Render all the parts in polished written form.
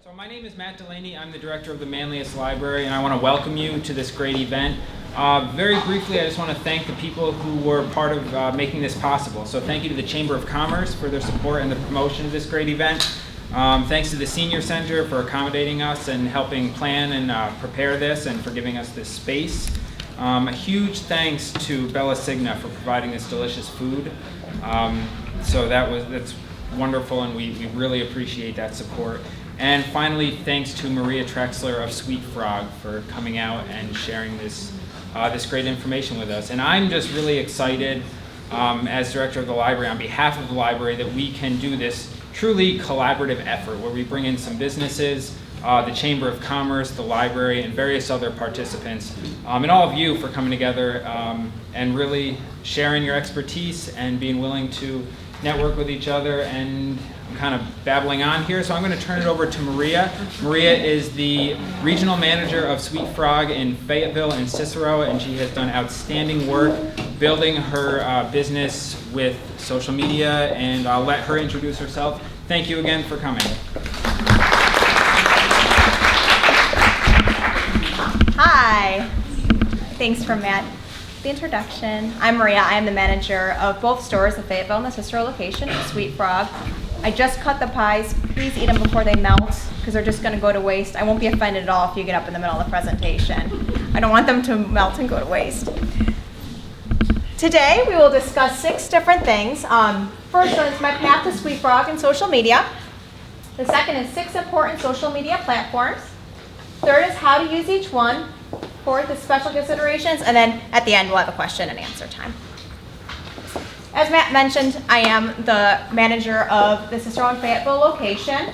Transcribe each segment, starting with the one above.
So my name is Matt Delaney. I'm the director of the Manlius Library, and I want to welcome you to this great event. Very briefly, I just want to thank the people who were part of making this possible. So thank you to the Chamber of Commerce for their support and the promotion of this great event. Thanks to the Senior Center for accommodating us and helping plan and prepare this and for giving us this space. A huge thanks to Bella Signa for providing this delicious food. That's wonderful, and we really appreciate that support. And finally, thanks to Maria Trexler of sweetFrog for coming out and sharing this great information with us. And I'm just really excited as director of the library, on behalf of the library, that we can do this truly collaborative effort where we bring in some businesses, the Chamber of Commerce, the library, and various other participants, and all of you for coming together and really sharing your expertise and being willing to network with each other. And I'm kind of babbling on here, so I'm going to turn it over to Maria. Maria is the regional manager of sweetFrog in Fayetteville and Cicero, and she has done outstanding work building her business with social media, and I'll let her introduce herself. Thank you again for coming. Hi. Thanks for Matt. The introduction. I'm Maria. I am the manager of both stores, the Fayetteville and the Cicero location of sweetFrog. I just cut the pies. Please eat them before they melt, because they're just going to go to waste. I won't be offended at all if you get up in the middle of the presentation. I don't want them to melt and go to waste. Today we will discuss 6 different things. First one is my path to sweetFrog and social media. The second is 6 important social media platforms. Third is how to use each one. Fourth is special considerations. And then at the end we'll have a question and answer time. As Matt mentioned, I am the manager of the Cicero and Fayetteville location.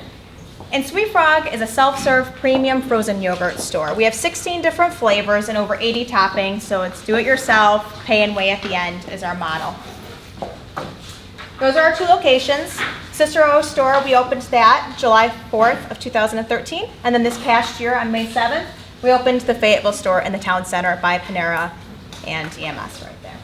And sweetFrog is a self-serve premium frozen yogurt store. We have 16 different flavors and over 80 toppings, so it's do it yourself, pay and weigh at the end is our model. Those are our 2 locations. Cicero store, we opened that July 4th of 2013. And then this past year on May 7th, we opened the Fayetteville store in the town center by Panera and EMS right there.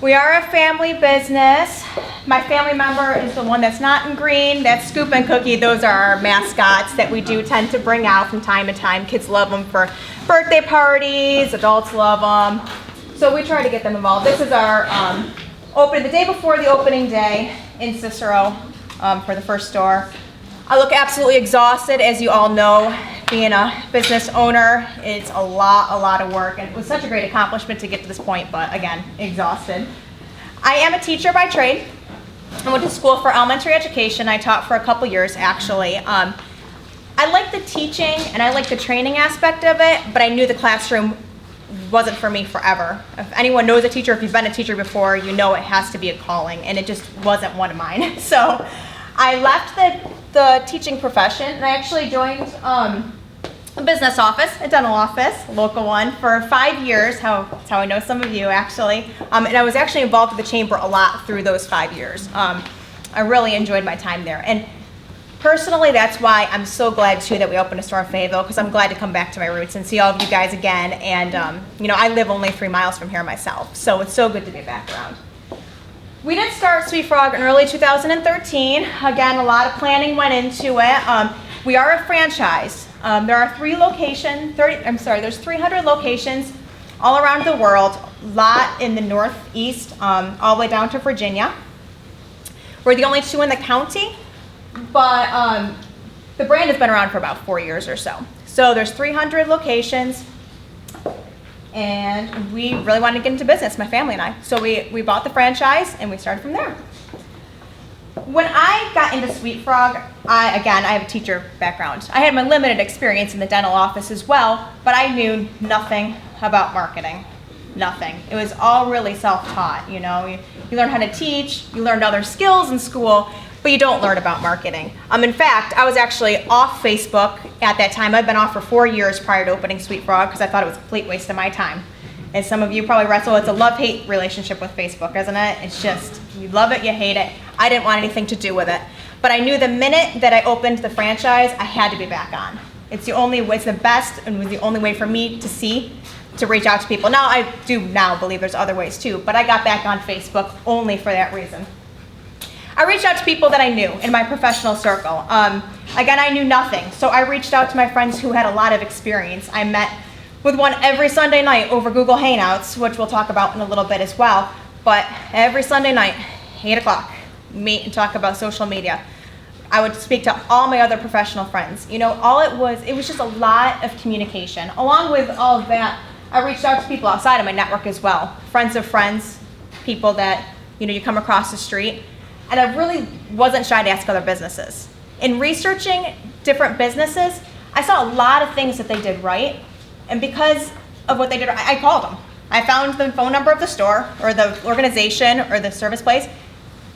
We are a family business. My family member is the one that's not in green. That's Scoop and Cookie. Those are our mascots that we do tend to bring out from time to time. Kids love them for birthday parties. Adults love them. So we try to get them involved. This is our the day before the opening day in Cicero for the first store. I look absolutely exhausted, as you all know. Being a business owner, it's a lot of work, and it was such a great accomplishment to get to this point, but again, exhausted. I am a teacher by trade. I went to school for elementary education. I taught for a couple years, actually. I like the teaching and I like the training aspect of it, but I knew the classroom wasn't for me forever. If anyone knows a teacher, if you've been a teacher before, you know it has to be a calling, and it just wasn't one of mine. So I left the teaching profession, and I actually joined a business office, a dental office, a local one, for 5 years. That's how I know some of you, actually. And I was actually involved with the chamber a lot through those 5 years. I really enjoyed my time there. And personally, that's why I'm so glad, too, that we opened a store in Fayetteville, because I'm glad to come back to my roots and see all of you guys again. And, I live only 3 miles from here myself, so it's so good to be back around. We did start sweetFrog in early 2013. Again, a lot of planning went into it. We are a franchise. There are 300 locations all around the world, a lot in the Northeast, all the way down to Virginia. We're the only 2 in the county, but the brand has been around for about 4 years or so. So there's 300 locations, and we really wanted to get into business, my family and I. So we bought the franchise, and we started from there. When I got into sweetFrog, I have a teacher background. I had my limited experience in the dental office as well, but I knew nothing about marketing. Nothing. It was all really self-taught, You learn how to teach, you learn other skills in school, but you don't learn about marketing. In fact, I was actually off Facebook at that time. I'd been off for 4 years prior to opening sweetFrog because I thought it was a complete waste of my time. As some of you probably wrestle, it's a love-hate relationship with Facebook, isn't it? It's just, you love it, you hate it. I didn't want anything to do with it. But I knew the minute that I opened the franchise, I had to be back on. It's the best, and was the only way for me to reach out to people. Now, I do now believe there's other ways too, but I got back on Facebook only for that reason. I reached out to people that I knew in my professional circle. Again, I knew nothing, so I reached out to my friends who had a lot of experience. I met with one every Sunday night over Google Hangouts, which we'll talk about in a little bit as well. But every Sunday night, 8 o'clock, meet and talk about social media. I would speak to all my other professional friends. You know, it was just a lot of communication. Along with all of that, I reached out to people outside of my network as well. Friends of friends, people that, you know, you come across the street. And I really wasn't shy to ask other businesses. In researching different businesses, I saw a lot of things that they did right. And because of what they did, I called them. I found the phone number of the store or the organization or the service place,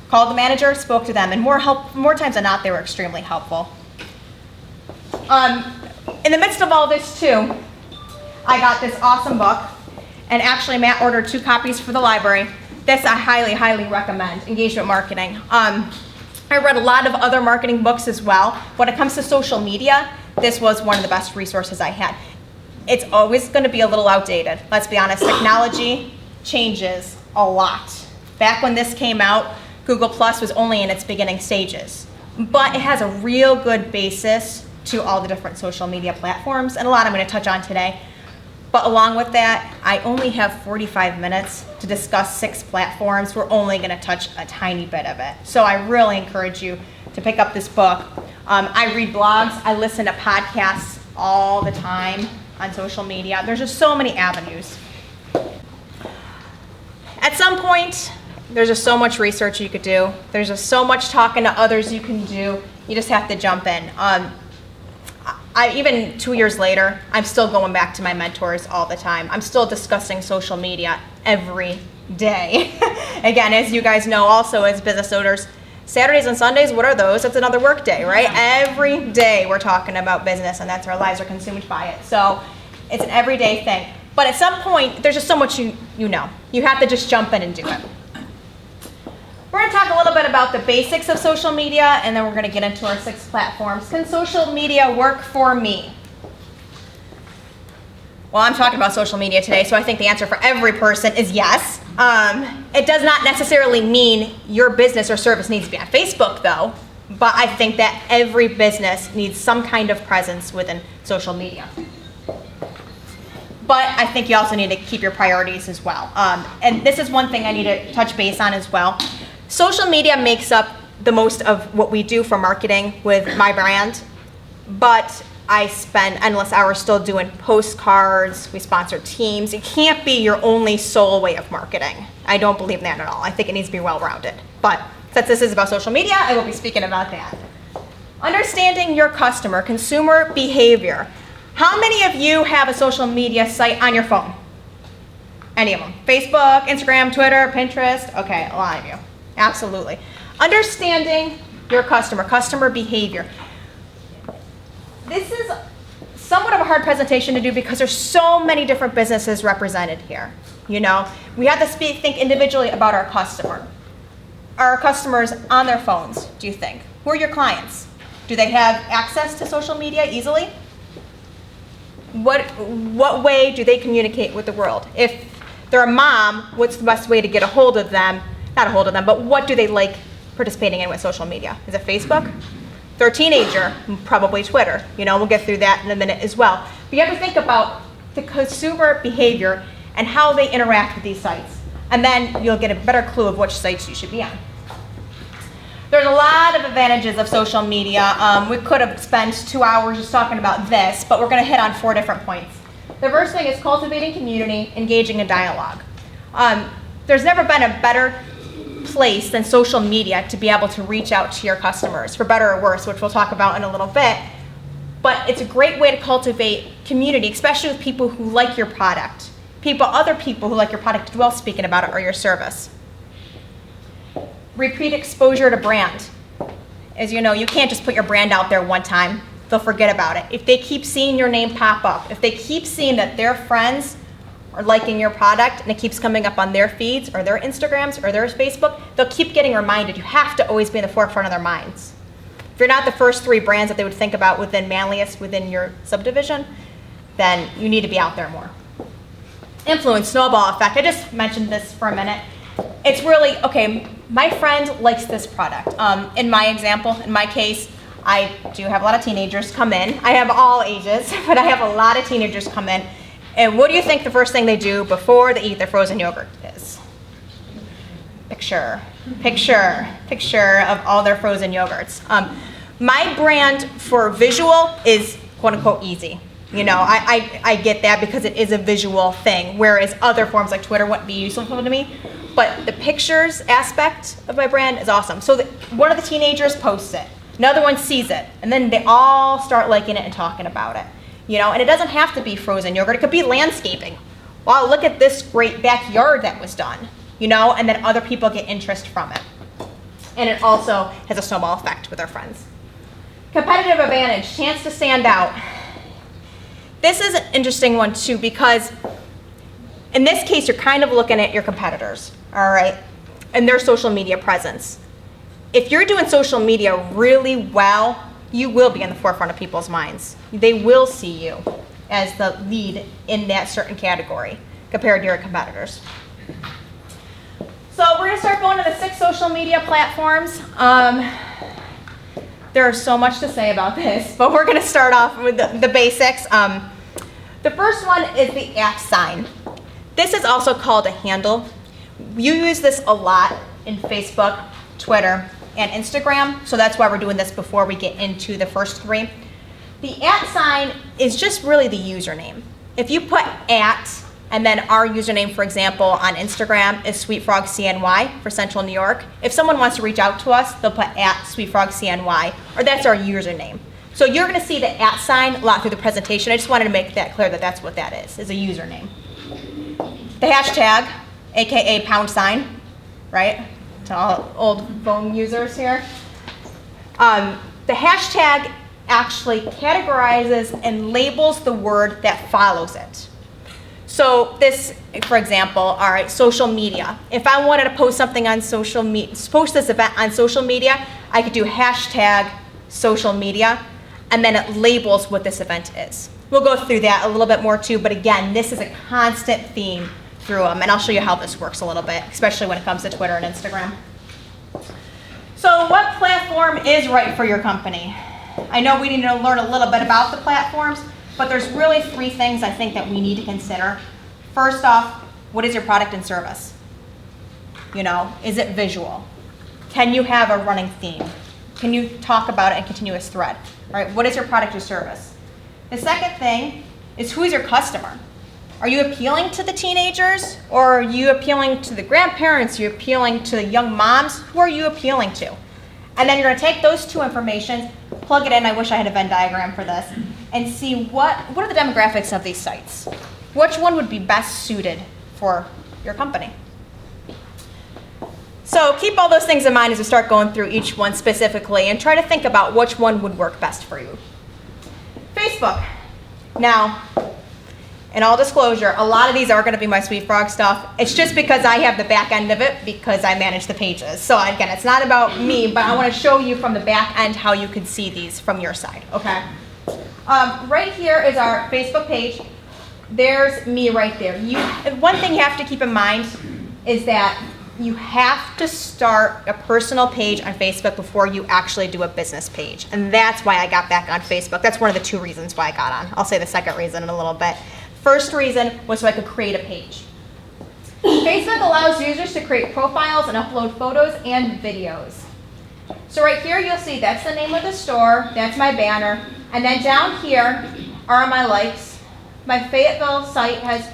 called the manager, spoke to them, and more times than not, they were extremely helpful. In the midst of all this too, I got this awesome book, and actually Matt ordered 2 copies for the library. This I highly, highly recommend, Engagement Marketing. I read a lot of other marketing books as well. When it comes to social media, this was one of the best resources I had. It's always going to be a little outdated. Let's be honest, technology changes a lot. Back when this came out, Google Plus was only in its beginning stages. But it has a real good basis to all the different social media platforms, and a lot I'm going to touch on today. But along with that, I only have 45 minutes to discuss 6 platforms. We're only going to touch a tiny bit of it. So I really encourage you to pick up this book. I read blogs. I listen to podcasts all the time on social media. There's just so many avenues. At some point, there's just so much research you could do. There's just so much talking to others you can do. You just have to jump in. Even 2 years later, I'm still going back to my mentors all the time. I'm still discussing social media every day. Again, as you guys know also as business owners, Saturdays and Sundays, what are those? It's another work day, right? Every day we're talking about business, and that's our lives are consumed by it. So it's an everyday thing. But at some point, there's just so much you know. You have to just jump in and do it. We're going to talk a little bit about the basics of social media, and then we're going to get into our 6 platforms. Can social media work for me? Well, I'm talking about social media today, so I think the answer for every person is yes. It does not necessarily mean your business or service needs to be on Facebook, though, but I think that every business needs some kind of presence within social media. But I think you also need to keep your priorities as well. And this is one thing I need to touch base on as well. Social media makes up the most of what we do for marketing with my brand, but I spend endless hours still doing postcards, we sponsor teams. It can't be your only sole way of marketing. I don't believe that at all. I think it needs to be well-rounded. But since this is about social media, I will be speaking about that. Understanding your customer, consumer behavior. How many of you have a social media site on your phone? Any of them? Facebook, Instagram, Twitter, Pinterest? Okay, a lot of you. Absolutely. Understanding your customer behavior. This is somewhat of a hard presentation to do because there's so many different businesses represented here. You know, we have to think individually about our customer. Are our customers on their phones, do you think? Who are your clients? Do they have access to social media easily? What way do they communicate with the world? If they're a mom, what's the best way to get a hold of them? Not a hold of them, but what do they like participating in with social media? Is it Facebook? If they're a teenager, probably Twitter. You know, we'll get through that in a minute as well. But you have to think about the consumer behavior and how they interact with these sites. And then you'll get a better clue of which sites you should be on. There's a lot of advantages of social media. We could have spent 2 hours just talking about this, but we're going to hit on 4 different points. The first thing is cultivating community, engaging in dialogue. There's never been a better place than social media to be able to reach out to your customers, for better or worse, which we'll talk about in a little bit. But it's a great way to cultivate community, especially with people who like your product. Other people who like your product as well speaking about it or your service. Repeat exposure to brand. As you know, you can't just put your brand out there one time. They'll forget about it. If they keep seeing your name pop up, if they keep seeing that their friends are liking your product and it keeps coming up on their feeds or their Instagrams or their Facebook, they'll keep getting reminded. You have to always be in the forefront of their minds. If you're not the first 3 brands that they would think about within Manlius, within your subdivision, then you need to be out there more. Influence, snowball effect. I just mentioned this for a minute. It's really, okay, my friend likes this product. In my example, in my case, I do have a lot of teenagers come in. I have all ages, but I have a lot of teenagers come in. And what do you think the first thing they do before they eat their frozen yogurt is? Picture of all their frozen yogurts. My brand for visual is quote unquote easy. You know, I get that because it is a visual thing, whereas other forms like Twitter wouldn't be useful to me. But the pictures aspect of my brand is awesome. So one of the teenagers posts it, another one sees it, and then they all start liking it and talking about it. You know, and it doesn't have to be frozen yogurt. It could be landscaping. Wow, look at this great backyard that was done. You know, and then other people get interest from it. And it also has a snowball effect with our friends. Competitive advantage, chance to stand out. This is an interesting one too, because in this case, you're kind of looking at your competitors, all right, and their social media presence. If you're doing social media really well, you will be in the forefront of people's minds. They will see you as the lead in that certain category compared to your competitors. So we're going to start going to the 6 social media platforms. There's so much to say about this, but we're going to start off with the basics. The first one is the @sign. This is also called a handle. You use this a lot in Facebook, Twitter, and Instagram, so that's why we're doing this before we get into the first 3. The @sign is just really the username. If you put @ and then our username, for example, on Instagram is sweetFrogCNY for Central New York. If someone wants to reach out to us, they'll put @sweetFrogCNY, or that's our username. So you're going to see the @sign a lot through the presentation. I just wanted to make that clear that that's what that is a username. The hashtag, aka #, right? To all old phone users here. The hashtag actually categorizes and labels the word that follows it. So this, for example, all right, social media. If I wanted to post something on social media, post this event on social media, I could do hashtag social media, and then it labels what this event is. We'll go through that a little bit more too, but again, this is a constant theme through them, and I'll show you how this works a little bit, especially when it comes to Twitter and Instagram. So what platform is right for your company? I know we need to learn a little bit about the platforms, but there's really 3 things I think that we need to consider. First off, what is your product and service? You know, is it visual? Can you have a running theme? Can you talk about it in continuous thread? All right, what is your product or service? The second thing is, who is your customer? Are you appealing to the teenagers, or are you appealing to the grandparents? Are you appealing to the young moms? Who are you appealing to? And then you're going to take those 2 information, plug it in. I wish I had a Venn diagram for this, and see what are the demographics of these sites. Which one would be best suited for your company? So keep all those things in mind as we start going through each one specifically, and try to think about which one would work best for you. Facebook. Now, in all disclosure, a lot of these are going to be my sweetFrog stuff. It's just because I have the back end of it, because I manage the pages. So again, it's not about me, but I want to show you from the back end how you can see these from your side, okay? Right here is our Facebook page. There's me right there. One thing you have to keep in mind is that you have to start a personal page on Facebook before you actually do a business page. And that's why I got back on Facebook. That's one of the 2 reasons why I got on. I'll say the second reason in a little bit. First reason was so I could create a page. Facebook allows users to create profiles and upload photos and videos. So right here you'll see that's the name of the store, that's my banner, and then down here are my likes. My Fayetteville site has,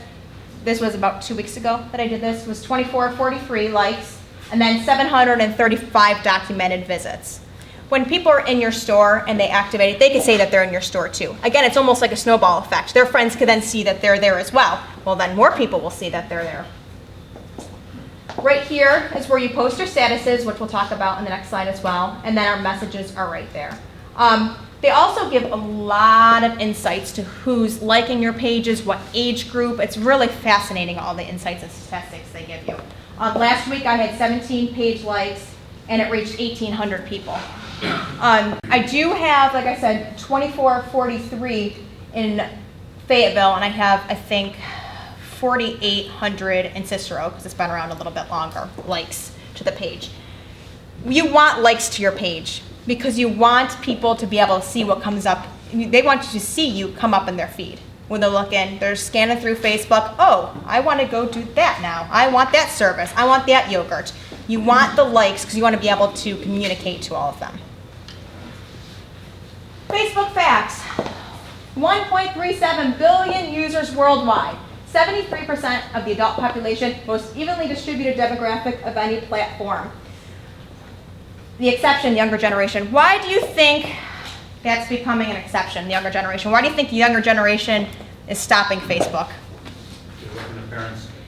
this was about 2 weeks ago that I did this, was 2443 likes, and then 735 documented visits. When people are in your store and they activate it, they can say that they're in your store too. Again, it's almost like a snowball effect. Their friends could then see that they're there as well. Well, then more people will see that they're there. Right here is where you post your statuses, which we'll talk about in the next slide as well, and then our messages are right there. They also give a lot of insights to who's liking your pages, what age group. It's really fascinating, all the insights and statistics they give you. Last week I had 17 page likes, and it reached 1,800 people. I do have, like I said, 2443 in Fayetteville, and I have, I think, 4,800 in Cicero, because it's been around a little bit longer, likes to the page. you want likes to your page because you want people to be able to see what comes up. They want to see you come up in their feed. When they're looking, they're scanning through Facebook. Oh, I want to go do that now. I want that service. I want that yogurt. You want the likes because you want to be able to communicate to all of them. Facebook facts. 1.37 billion users worldwide. 73% of the adult population, most evenly distributed demographic of any platform. The exception, younger generation. Why do you think that's becoming an exception, the younger generation? Why do you think the younger generation is stopping Facebook?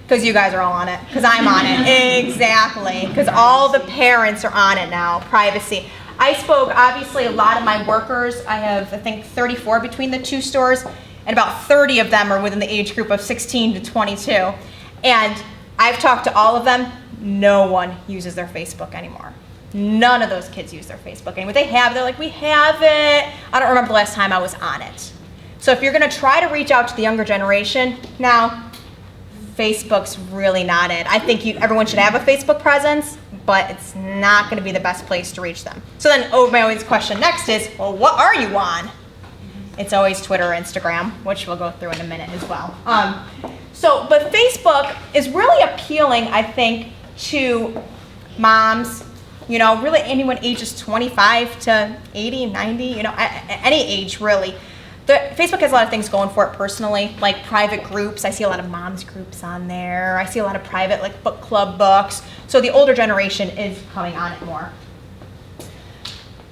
Because you guys are all on it. Because I'm on it. Exactly. Because all the parents are on it now. Privacy. I spoke, obviously, a lot of my workers. I have, I think, 34 between the two stores, and about 30 of them are within the age group of 16 to 22. And I've talked to all of them. No one uses their Facebook anymore. None of those kids use their Facebook anymore. They have, they're like, we have it. I don't remember the last time I was on it. So if you're going to try to reach out to the younger generation, now, Facebook's really not it. I think everyone should have a Facebook presence, but it's not going to be the best place to reach them. So then, my always question next is, well, what are you on? It's always Twitter or Instagram, which we'll go through in a minute as well. But Facebook is really appealing, I think, to moms, really anyone ages 25 to 80, 90, any age really. Facebook has a lot of things going for it personally, like private groups. I see a lot of moms groups on there. I see a lot of private book club books. So the older generation is coming on it more.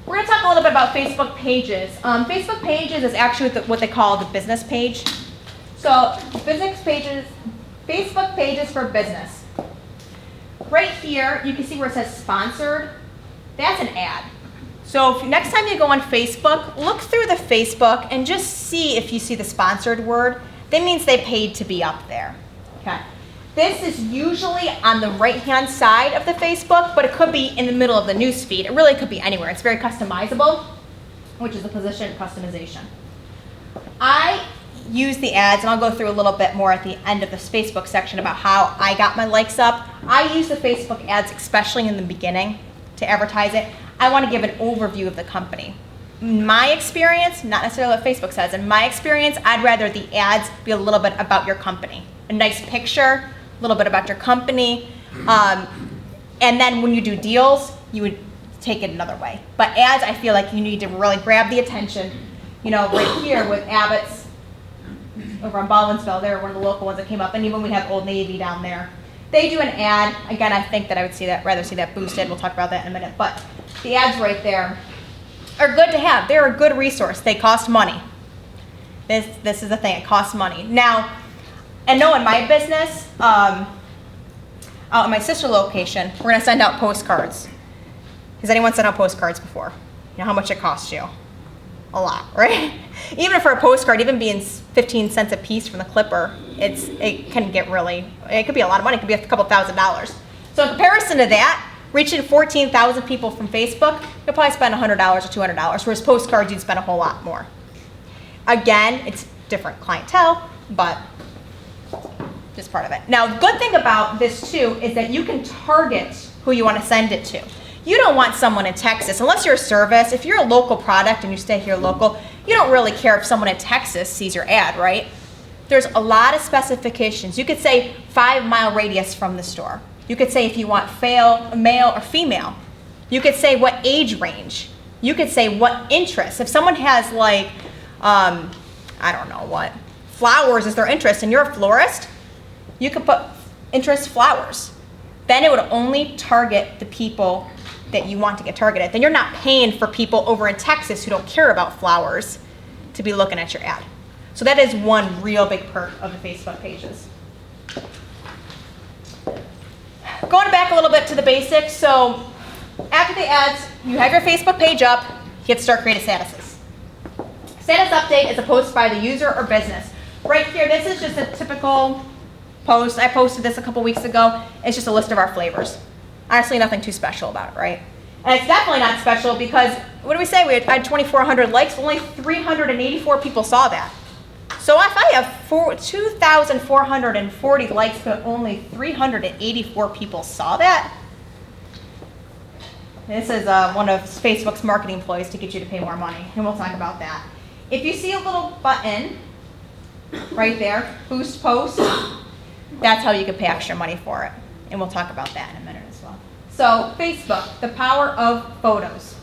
We're going to talk a little bit about Facebook pages. Facebook pages is actually what they call the business page. So business pages, Facebook pages for business. Right here, you can see where it says sponsored. That's an ad. So next time you go on Facebook, look through the Facebook and just see if you see the sponsored word. That means they paid to be up there. Okay. This is usually on the right-hand side of the Facebook, but it could be in the middle of the news feed. It really could be anywhere. It's very customizable, which is the position customization. I use the ads, and I'll go through a little bit more at the end of this Facebook section about how I got my likes up. I use the Facebook ads, especially in the beginning, to advertise it. I want to give an overview of the company. In my experience, not necessarily what Facebook says, in my experience, I'd rather the ads be a little bit about your company. A nice picture, a little bit about your company, and then when you do deals, you would take it another way. But ads, I feel like you need to really grab the attention. Right here with Abbott's, over on Baldwinsville, they're one of the local ones that came up, and even we have Old Navy down there. They do an ad. Again, I think that I would rather see that boosted. We'll talk about that in a minute. But the ads right there are good to have. They're a good resource. They cost money. This is the thing. It costs money. Now, in my business, out at my sister location, we're going to send out postcards. Has anyone sent out postcards before? You know how much it costs you? A lot, right? Even for a postcard, even being 15 cents a piece from the clipper, it can get it could be a lot of money. It could be a couple $1,000s. So in comparison to that, reaching 14,000 people from Facebook, you'll probably spend $100 or $200, whereas postcards, you'd spend a whole lot more. Again, it's different clientele, but just part of it. Now, the good thing about this too is that you can target who you want to send it to. You don't want someone in Texas, unless you're a service. If you're a local product and you stay here local, you don't really care if someone in Texas sees your ad, right? There's a lot of specifications. You could say 5-mile radius from the store. You could say if you want male or female. You could say what age range. You could say what interests. If someone has I don't know what, flowers is their interest and you're a florist, you could put interest flowers. Then it would only target the people that you want to get targeted. Then you're not paying for people over in Texas who don't care about flowers to be looking at your ad. So that is one real big perk of the Facebook pages. Going back a little bit to the basics. So after the ads, you have your Facebook page up, you have to start creating statuses. Status update is a post by the user or business. Right here, this is just a typical post. I posted this a couple weeks ago. It's just a list of our flavors. Honestly, nothing too special about it, right? And it's definitely not special because, what do we say? We had 2,400 likes, only 384 people saw that. So if I have 2,440 likes, but only 384 people saw that, This is one of Facebook's marketing employees to get you to pay more money, and we'll talk about that. If you see a little button right there, boost post, that's how you can pay extra money for it. And we'll talk about that in a minute as well. So Facebook, the power of photos.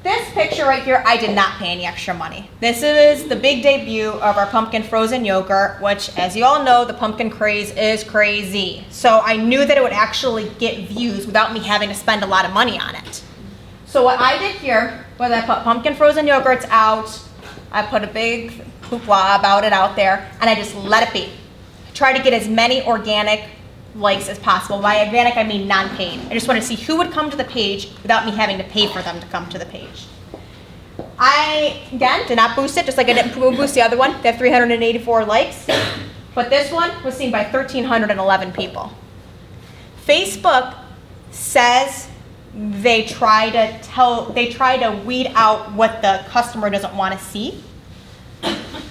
This picture right here, I did not pay any extra money. This is the big debut of our pumpkin frozen yogurt, which, as you all know, the pumpkin craze is crazy. So I knew that it would actually get views without me having to spend a lot of money on it. So what I did here was I put pumpkin frozen yogurts out, I put a big hoopla about it out there, and I just let it be. Try to get as many organic likes as possible. By organic, I mean non-paid. I just wanted to see who would come to the page without me having to pay for them to come to the page. I, again, did not boost it, just like I didn't boost the other one. They have 384 likes. But this one was seen by 1,311 people. Facebook says they try to weed out what the customer doesn't want to see.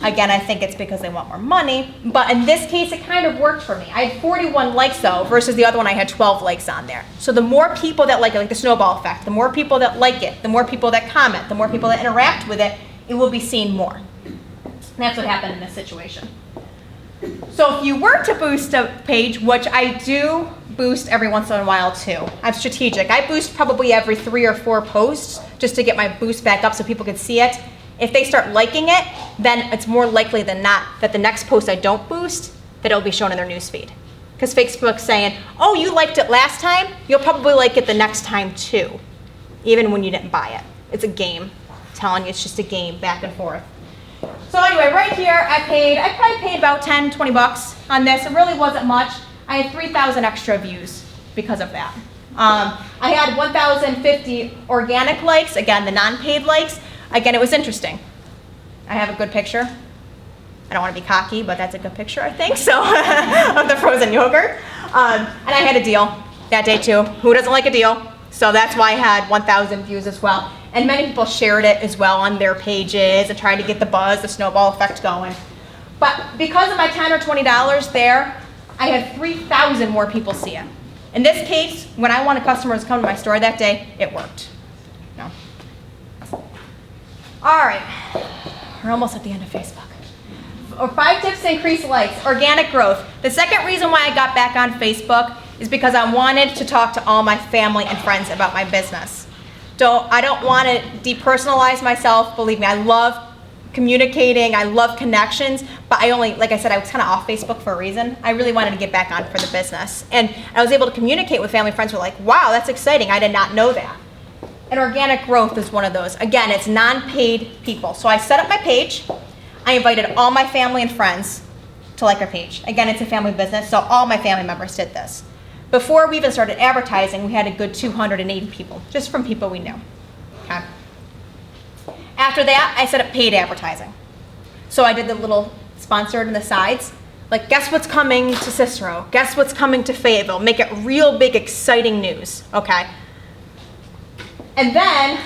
Again, I think it's because they want more money, but in this case, it kind of worked for me. I had 41 likes though, versus the other one I had 12 likes on there. So the more people that like it, like the snowball effect, the more people that like it, the more people that comment, the more people that interact with it, it will be seen more. And that's what happened in this situation. So if you were to boost a page, which I do boost every once in a while too, I'm strategic. I boost probably every 3 or 4 posts just to get my boost back up so people can see it. If they start liking it, then it's more likely than not that the next post I don't boost, that it'll be shown in their newsfeed. Because Facebook's saying, oh, you liked it last time, you'll probably like it the next time too, even when you didn't buy it. It's a game. I'm telling you, it's just a game, back and forth. So anyway, right here, I probably paid about 10, 20 bucks on this. It really wasn't much. I had 3,000 extra views because of that. I had 1,050 organic likes, again, the non-paid likes. Again, it was interesting. I have a good picture. I don't want to be cocky, but that's a good picture, I think, so, of the frozen yogurt. And I had a deal that day too. Who doesn't like a deal? So that's why I had 1,000 views as well. And many people shared it as well on their pages and tried to get the buzz, the snowball effect going. But because of my $10 or $20 there, I had 3,000 more people see it. In this case, when I wanted customers to come to my store that day, it worked. No. All right, we're almost at the end of Facebook. 5 tips to increase likes, organic growth. The second reason why I got back on Facebook is because I wanted to talk to all my family and friends about my business. I don't want to depersonalize myself. Believe me, I love communicating, I love connections, but like I said, I was kind of off Facebook for a reason. I really wanted to get back on for the business. And I was able to communicate with family and friends who were like, wow, that's exciting, I did not know that. And organic growth is one of those. Again, it's non-paid people. So I set up my page. I invited all my family and friends to like our page. Again, it's a family business, so all my family members did this. Before we even started advertising, we had a good 280 people, just from people we knew. Okay. After that, I set up paid advertising. So I did the little sponsored on the sides. Like, guess what's coming to Cicero? Guess what's coming to Fayetteville? Make it real big, exciting news. Okay. And then,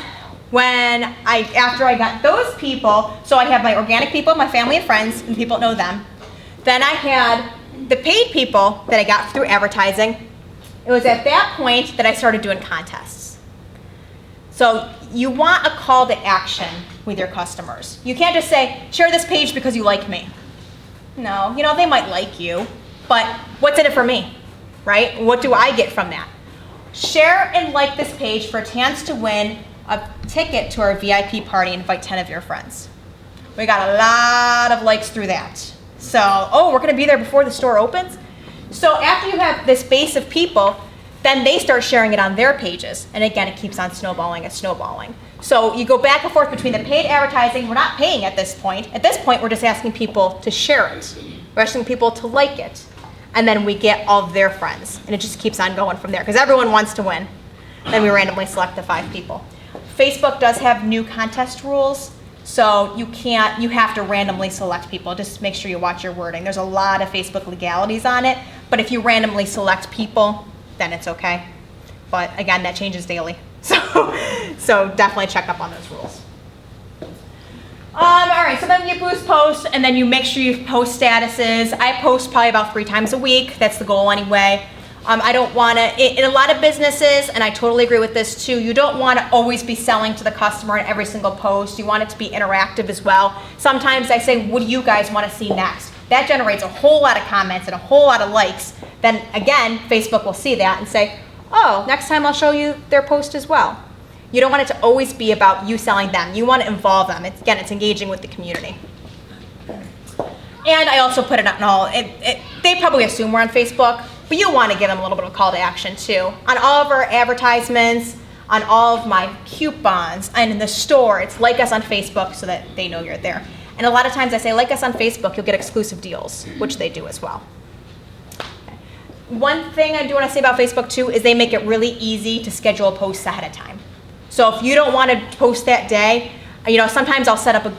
after I got those people, so I have my organic people, my family and friends, and people that know them. Then I had the paid people that I got through advertising. It was at that point that I started doing contests. So you want a call to action with your customers. You can't just say, share this page because you like me. No, they might like you, but what's in it for me, right? What do I get from that? Share and like this page for a chance to win a ticket to our VIP party and invite 10 of your friends. We got a lot of likes through that. So, we're going to be there before the store opens? So after you have this base of people, then they start sharing it on their pages. And again, it keeps on snowballing and snowballing. So you go back and forth between the paid advertising. We're not paying at this point. At this point, we're just asking people to share it. We're asking people to like it. And then we get all of their friends. And it just keeps on going from there because everyone wants to win. Then we randomly select the 5 people. Facebook does have new contest rules. So you have to randomly select people. Just make sure you watch your wording. There's a lot of Facebook legalities on it. But if you randomly select people, then it's okay. But again, that changes daily. So definitely check up on those rules. All right, so then you boost posts, and then you make sure you post statuses. I post probably about 3 times a week. That's the goal anyway. I don't want to, in a lot of businesses, and I totally agree with this too, you don't want to always be selling to the customer in every single post. You want it to be interactive as well. Sometimes I say, what do you guys want to see next? That generates a whole lot of comments and a whole lot of likes. Then again, Facebook will see that and say, oh, next time I'll show you their post as well. You don't want it to always be about you selling them. You want to involve them. Again, it's engaging with the community. And I also put it on all, they probably assume we're on Facebook, but you want to give them a little bit of a call to action too. On all of our advertisements, on all of my coupons, and in the store, it's like us on Facebook so that they know you're there. And a lot of times I say, like us on Facebook, you'll get exclusive deals, which they do as well. One thing I do want to say about Facebook too is they make it really easy to schedule posts ahead of time. So if you don't want to post that day, sometimes I'll set up a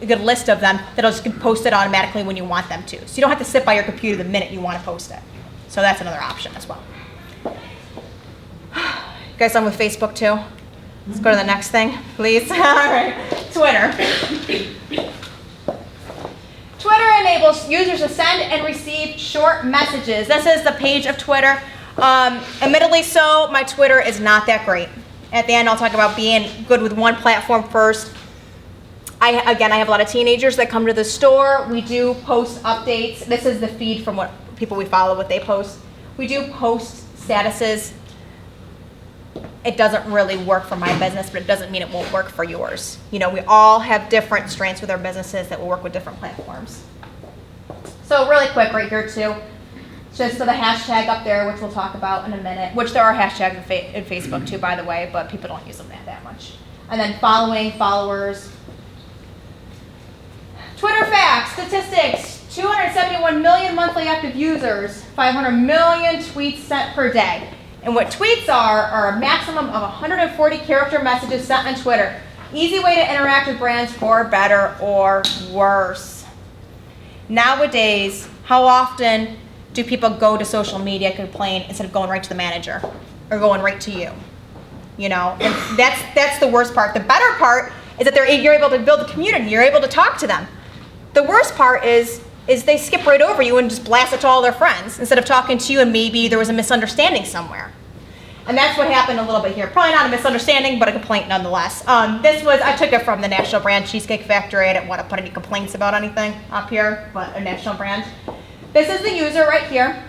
good list of them that'll just post it automatically when you want them to. So you don't have to sit by your computer the minute you want to post it. So that's another option as well. You guys done with Facebook too? Let's go to the next thing, please. All right, Twitter. Twitter enables users to send and receive short messages. This is the page of Twitter. Admittedly so, my Twitter is not that great. At the end, I'll talk about being good with one platform first. I have a lot of teenagers that come to the store. We do post updates. This is the feed from what people we follow, what they post. We do post statuses. It doesn't really work for my business, but it doesn't mean it won't work for yours. We all have different strengths with our businesses that will work with different platforms. So really quick right here too, just so the hashtag up there, which we'll talk about in a minute, which there are hashtags in Facebook too, by the way, but people don't use them that much. And then following, followers. Twitter facts, statistics, 271 million monthly active users, 500 million tweets sent per day. And what tweets are a maximum of 140 character messages sent on Twitter. Easy way to interact with brands for better or worse. Nowadays, how often do people go to social media and complain instead of going right to the manager or going right to you? And that's the worst part. The better part is that you're able to build a community. You're able to talk to them. The worst part is they skip right over you and just blast it to all their friends instead of talking to you, and maybe there was a misunderstanding somewhere. And that's what happened a little bit here. Probably not a misunderstanding, but a complaint nonetheless. I took it from the national brand Cheesecake Factory. I didn't want to put any complaints about anything up here, but a national brand. This is the user right here.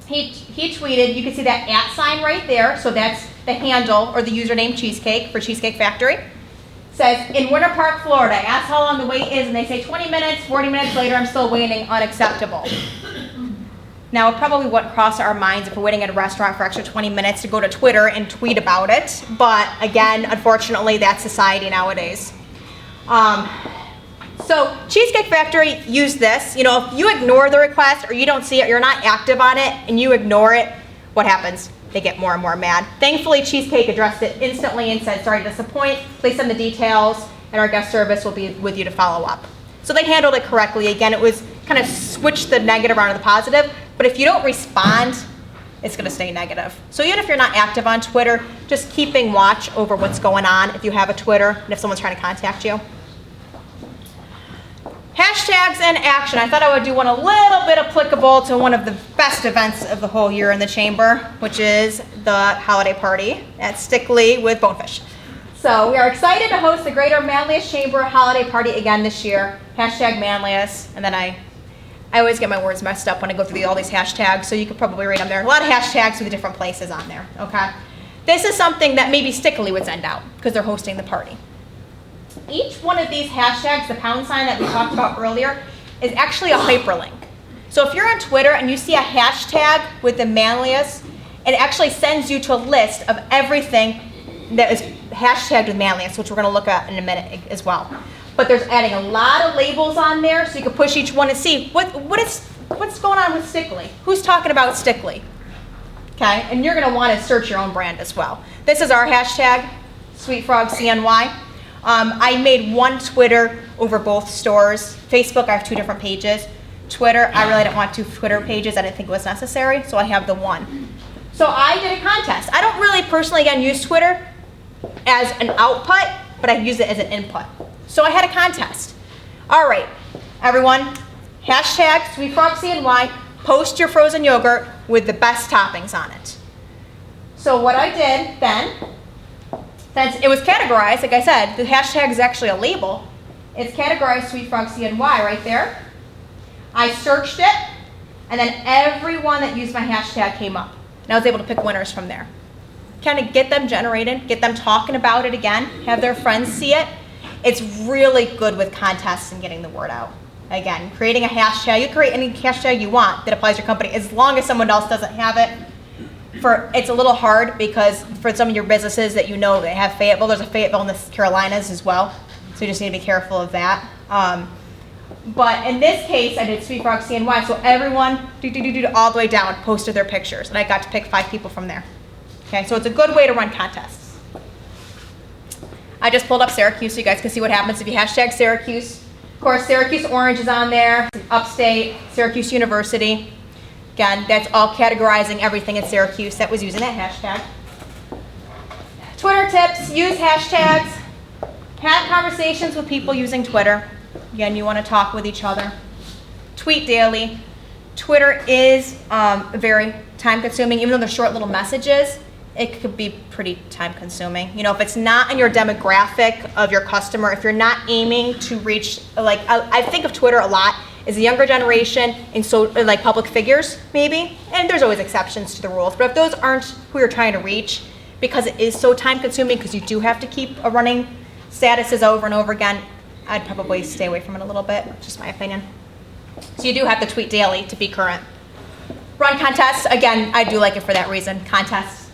He tweeted, you can see that @ right there, so that's the handle or the username Cheesecake for Cheesecake Factory. Says, in Winter Park, Florida, ask how long the wait is, and they say 20 minutes, 40 minutes later, I'm still waiting, unacceptable. Now, it probably wouldn't cross our minds if we're waiting at a restaurant for extra 20 minutes to go to Twitter and tweet about it, but again, unfortunately, that's society nowadays. So, Cheesecake Factory used this. If you ignore the request or you don't see it, you're not active on it, and you ignore it, what happens? They get more and more mad. Thankfully, Cheesecake addressed it instantly and said, sorry to disappoint, please send the details, and our guest service will be with you to follow up. So they handled it correctly. Again, it was kind of switched the negative around to the positive, but if you don't respond, it's gonna stay negative. So even if you're not active on Twitter, just keeping watch over what's going on if you have a Twitter and if someone's trying to contact you. Hashtags and action. I thought I would do one a little bit applicable to one of the best events of the whole year in the chamber, which is the holiday party at Stickley with Bonefish. So we are excited to host the Greater Manlius Chamber Holiday Party again this year. Hashtag Manlius, and then I always get my words messed up when I go through all these hashtags, so you could probably read them there. A lot of hashtags with different places on there, okay? This is something that maybe Stickley would send out because they're hosting the party. Each one of these hashtags, the pound sign that we talked about earlier, is actually a hyperlink. So if you're on Twitter and you see a hashtag with the Manlius, it actually sends you to a list of everything that is hashtagged with Manlius, which we're going to look at in a minute as well. But there's adding a lot of labels on there, so you can push each one and see what's going on with Stickley. Who's talking about Stickley? Okay, and you're going to want to search your own brand as well. This is our hashtag, sweetFrog CNY. I made one Twitter over both stores. Facebook, I have 2 different pages. Twitter, I really didn't want 2 Twitter pages. I didn't think it was necessary, so I have the one. So I did a contest. I don't really personally, again, use Twitter as an output, but I use it as an input. So I had a contest. All right, everyone, hashtag sweetFrogCNY, post your frozen yogurt with the best toppings on it. So what I did then, since it was categorized, like I said, the hashtag is actually a label. It's categorized sweetFrog CNY right there. I searched it, and then everyone that used my hashtag came up. And I was able to pick winners from there. Kind of get them generated, get them talking about it again, have their friends see it. It's really good with contests and getting the word out. Again, creating a hashtag, you create any hashtag you want that applies to your company, as long as someone else doesn't have it. It's a little hard because for some of your businesses that you know they have Fayetteville, there's a Fayetteville in the Carolinas as well. So you just need to be careful of that. But in this case, I did sweetFrog CNY, so everyone, all the way down, posted their pictures, and I got to pick 5 people from there. Okay, so it's a good way to run contests. I just pulled up Syracuse so you guys can see what happens if you hashtag Syracuse. Of course, Syracuse Orange is on there, Upstate, Syracuse University. Again, that's all categorizing everything in Syracuse that was using that hashtag. Twitter tips, use hashtags. Have conversations with people using Twitter. Again, you want to talk with each other. Tweet daily. Twitter is very time consuming, even though they're short little messages. It could be pretty time consuming. You know, if it's not in your demographic of your customer, if you're not aiming to reach, like I think of Twitter a lot as a younger generation and so like public figures maybe, and there's always exceptions to the rules, but if those aren't who you're trying to reach, because it is so time consuming because you do have to keep running statuses over and over again, I'd probably stay away from it a little bit, just my opinion. So you do have to tweet daily to be current. Run contests, again, I do like it for that reason, contests.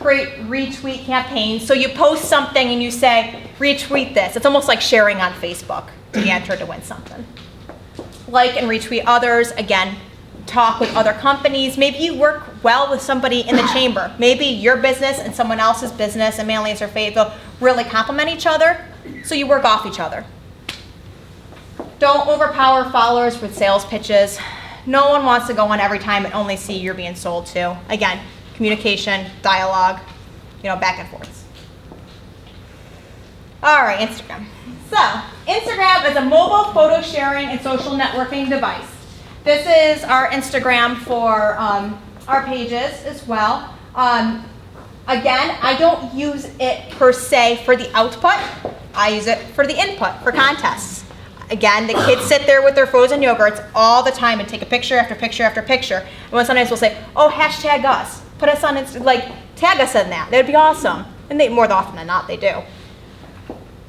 Create retweet campaigns. So you post something and you say, retweet this. It's almost like sharing on Facebook to be entered to win something. Like and retweet others. Again, talk with other companies. Maybe you work well with somebody in the chamber. Maybe your business and someone else's business in Manlius or Fayetteville really complement each other, so you work off each other. Don't overpower followers with sales pitches. No one wants to go on every time and only see you're being sold to. Again, communication, dialogue, back and forth. All right, Instagram. So, Instagram is a mobile photo sharing and social networking device. This is our Instagram for our pages as well. Again, I don't use it per se for the output. I use it for the input, for contests. Again, the kids sit there with their frozen yogurts all the time and take a picture after picture after picture. And when sometimes we'll say, oh, hashtag us. Put us on tag us in that. That'd be awesome. And more often than not, they do.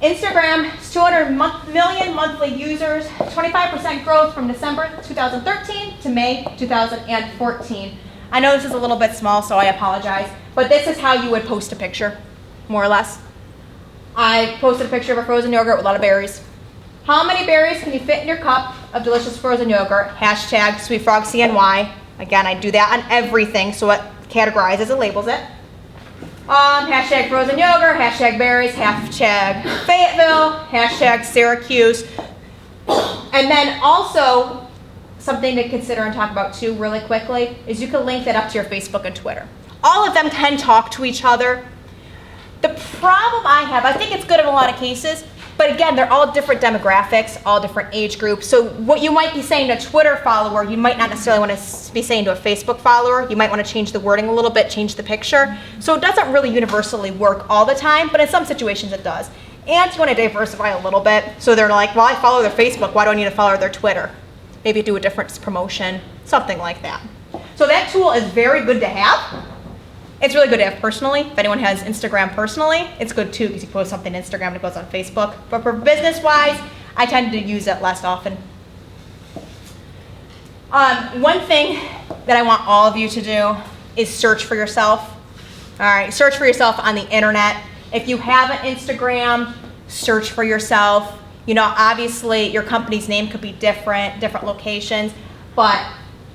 Instagram is 200 million monthly users, 25% growth from December 2013 to May 2014. I know this is a little bit small, so I apologize, but this is how you would post a picture, more or less. I posted a picture of a frozen yogurt with a lot of berries. How many berries can you fit in your cup of delicious frozen yogurt? Hashtag sweetFrog CNY. Again, I do that on everything, so it categorizes and labels it. Hashtag frozen yogurt, hashtag berries, hashtag Fayetteville, hashtag Syracuse. And then also, something to consider and talk about too really quickly is you can link that up to your Facebook and Twitter. All of them can talk to each other. The problem I have, I think it's good in a lot of cases, but again, they're all different demographics, all different age groups. So what you might be saying to a Twitter follower, you might not necessarily want to be saying to a Facebook follower. You might want to change the wording a little bit, change the picture. So it doesn't really universally work all the time, but in some situations it does. And you want to diversify a little bit. So they're like, well, I follow their Facebook, why do I need to follow their Twitter? Maybe do a different promotion, something like that. So that tool is very good to have. It's really good to have personally. If anyone has Instagram personally, it's good too because you post something on Instagram and it goes on Facebook. But for business-wise, I tend to use it less often. One thing that I want all of you to do is search for yourself. All right, search for yourself on the internet. If you have an Instagram, search for yourself. Obviously your company's name could be different locations, but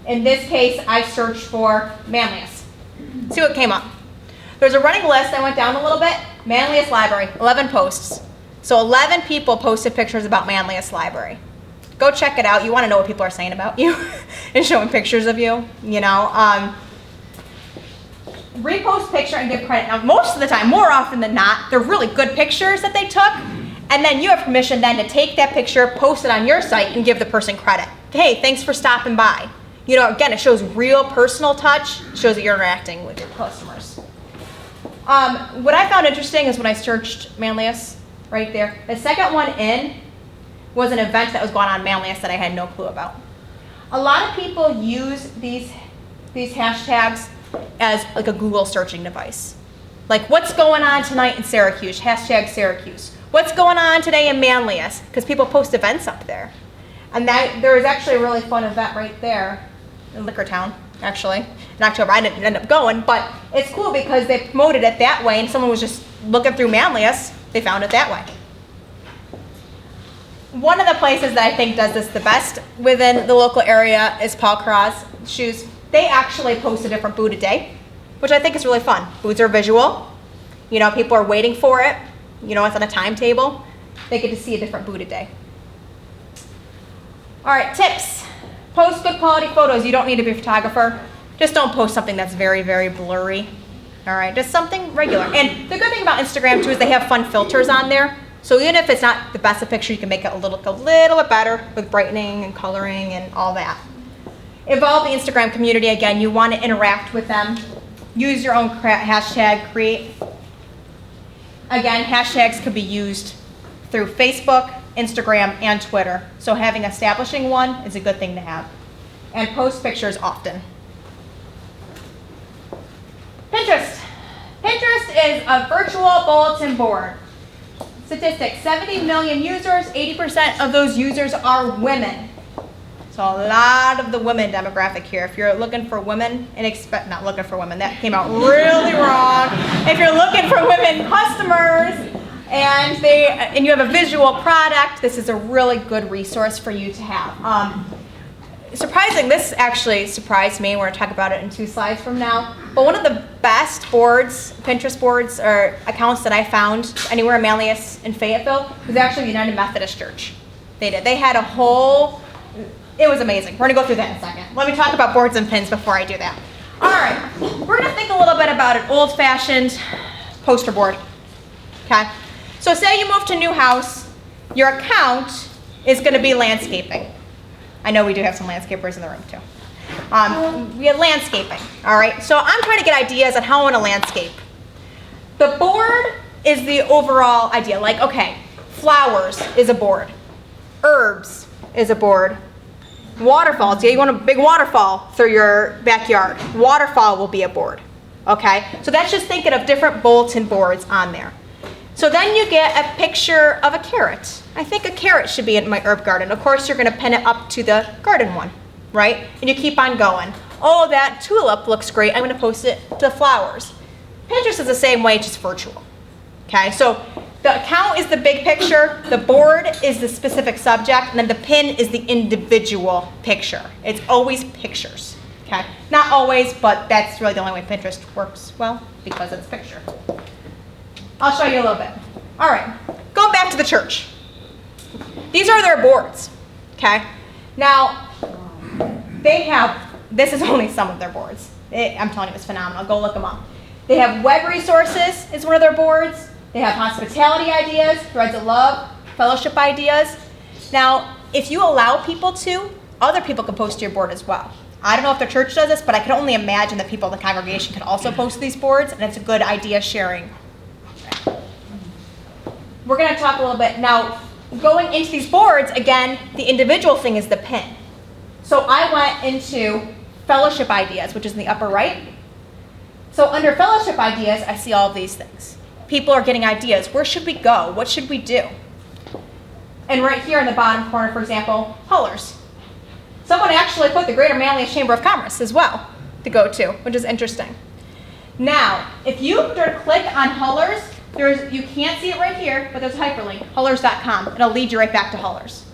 in this case, I searched for Manlius. See what came up. There's a running list. I went down a little bit. Manlius Library, 11 posts. So 11 people posted pictures about Manlius Library. Go check it out. You want to know what people are saying about you and showing pictures of you, Repost picture and give credit. Now, most of the time, more often than not, they're really good pictures that they took. And then you have permission then to take that picture, post it on your site, and give the person credit. Hey, thanks for stopping by. Again, it shows real personal touch, shows that you're interacting with your customers. What I found interesting is when I searched Manlius, right there, the second one in was an event that was going on in Manlius that I had no clue about. A lot of people use these hashtags as like a Google searching device. Like, what's going on tonight in Syracuse? Hashtag Syracuse. What's going on today in Manlius? Because people post events up there. And there was actually a really fun event right there in Liquor Town, actually, in October. I didn't end up going, but it's cool because they promoted it that way, and someone was just looking through Manlius, they found it that way. One of the places that I think does this the best within the local area is Paul Craw's Shoes. They actually post a different boot a day, which I think is really fun. Boots are visual. People are waiting for it. It's on a timetable. They get to see a different boot a day. All right, tips. Post good quality photos. You don't need to be a photographer. Just don't post something that's very, very blurry. All right, just something regular. And the good thing about Instagram too is they have fun filters on there. So even if it's not the best of picture, you can make it look a little bit better with brightening and coloring and all that. Involve the Instagram community. Again, you want to interact with them. Use your own hashtag, create. Again, hashtags could be used through Facebook, Instagram, and Twitter. So establishing one is a good thing to have. And post pictures often. Pinterest. Pinterest is a virtual bulletin board. Statistics, 70 million users, 80% of those users are women. So a lot of the women demographic here. If you're looking for women, not looking for women, that came out really wrong. If you're looking for women customers and you have a visual product, this is a really good resource for you to have. This actually surprised me. We're going to talk about it in 2 slides from now. But one of the best boards, Pinterest boards or accounts that I found anywhere in Manlius and Fayetteville was actually the United Methodist Church. They had a whole, it was amazing. We're going to go through that in a second. Let me talk about boards and pins before I do that. All right, we're going to think a little bit about an old-fashioned poster board. Okay, so say you move to a new house, your account is going to be landscaping. I know we do have some landscapers in the room too. We have landscaping, all right? So I'm trying to get ideas on how I want to landscape. The board is the overall idea. Like, okay, flowers is a board. Herbs is a board. Waterfalls, you want a big waterfall through your backyard. Waterfall will be a board, okay? So that's just thinking of different bulletin boards on there. So then you get a picture of a carrot. I think a carrot should be in my herb garden. Of course, you're going to pin it up to the garden one, right? And you keep on going. Oh, that tulip looks great. I'm going to post it to flowers. Pinterest is the same way, just virtual. Okay, so the account is the big picture, the board is the specific subject, and then the pin is the individual picture. It's always pictures. Okay, not always, but that's really the only way Pinterest works well, because it's picture. I'll show you a little bit. All right, going back to the church. These are their boards, okay? Now, this is only some of their boards. I'm telling you, it's phenomenal. Go look them up. They have web resources is one of their boards. They have hospitality ideas, threads of love, fellowship ideas. Now, if you allow people to, other people can post to your board as well. I don't know if the church does this, but I can only imagine that people in the congregation can also post to these boards, and it's a good idea sharing. We're going to talk a little bit now. Going into these boards, again, the individual thing is the pin. So I went into fellowship ideas, which is in the upper right. So under fellowship ideas, I see all of these things. People are getting ideas. Where should we go? What should we do? And right here in the bottom corner, for example, Hullers. Someone actually put the Greater Manlius Chamber of Commerce as well to go to, which is interesting. Now, if you click on Hullers, you can't see it right here, but there's a hyperlink, hullers.com. It'll lead you right back to Hullers.